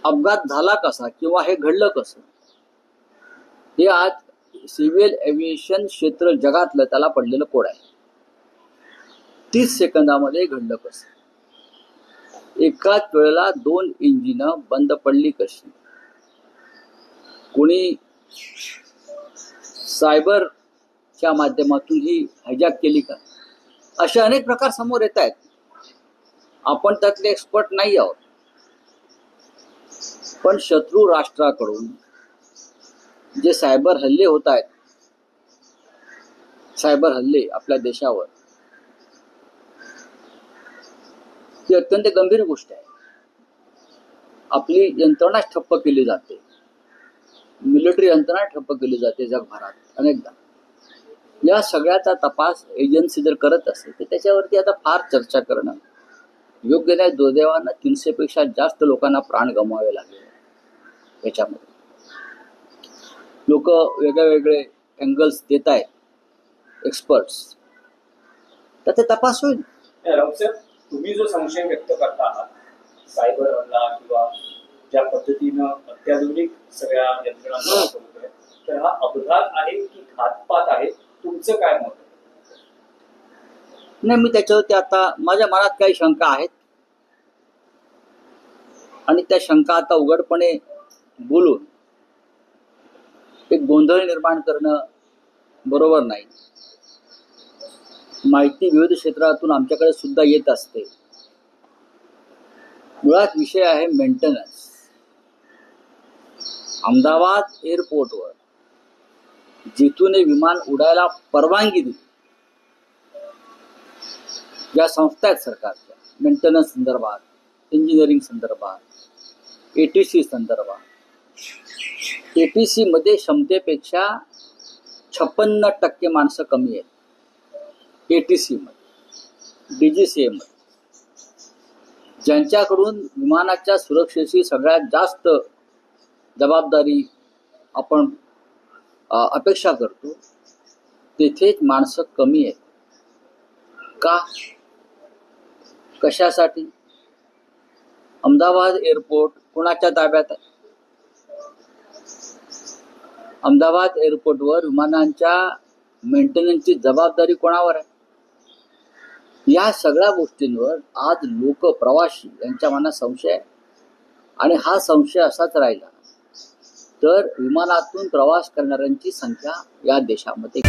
अपघात झाला कसा किंवा हे घडलं कसं, हे आज सिव्हिल एव्हिएशन क्षेत्र जगातलं त्याला पडलेलं कोड आहे. 30 सेकंदामध्ये घडलं कसं, एकाच वेळेला 2 इंजिनं बंद पडली कशी, कोणी सायबरच्या माध्यमातून ही हायजॅक केली का, असे अनेक प्रकार समोर येत आहेत. आपण त्यातले एक्सपर्ट नाही आहोत, पण शत्रू राष्ट्राकडून जे सायबर हल्ले होत आहेत, सायबर हल्ले आपल्या देशावर, ही अत्यंत गंभीर गोष्ट आहे. आपली यंत्रणा ठप्प केली जाते, मिलिटरी यंत्रणा ठप्प केली जाते जगभरात अनेकदा. या सगळ्याचा तपास एजन्सी जर करत असेल तर त्याच्यावरती आता फार चर्चा करणं योग्य नाही. दुर्दैवानं 300 पेक्षा जास्त लोकांना प्राण गमवावे लागले. याच्यामध्ये लोक वेगळे अँगल्स देत आहेत, एक्सपर्ट्स, तर ते तपास होईल. तुम्ही जो संशय व्यक्त करता आहात सायबर हल्ला किंवा ज्या पद्धतीनं अत्याधुनिक सगळ्या यंत्रणा होतोय, तर हा अपघात आहे की घातपात आहे, तुमचं काय मत? नाही, मी त्याच्यावरती आता माझ्या मनात काही शंका आहेत आणि त्या शंका आता उघडपणे बोलून एक गोंधळ निर्माण करणं बरोबर नाही. माहिती विविध क्षेत्रातून आमच्याकडे सुद्धा येत असते. मुळात विषय आहे मेंटेनन्स. अहमदाबाद एअरपोर्टवर जिथून हे विमान उडायला परवानगी दिली, ज्या संस्था आहेत सरकारच्या मेंटेनन्स संदर्भात, इंजिनिअरिंग संदर्भात, ATC संदर्भात, ATC मध्ये क्षमतेपेक्षा 56% माणसं कमी आहेत. ATC मध्ये, DGCA मध्ये, ज्यांच्याकडून विमानाच्या सुरक्षेची सगळ्यात जास्त जबाबदारी आपण अपेक्षा करतो, तेथेच माणसं कमी आहेत. का, कशासाठी? अहमदाबाद एअरपोर्ट कोणाच्या ताब्यात आहे? अहमदाबाद एअरपोर्टवर विमानांच्या मेंटेनन्सची जबाबदारी कोणावर आहे? या सगळ्या गोष्टींवर आज लोक, प्रवासी यांच्या मनात संशय आहे. आणि हा संशय असाच राहिला तर विमानातून प्रवास करणाऱ्यांची संख्या या देशामध्ये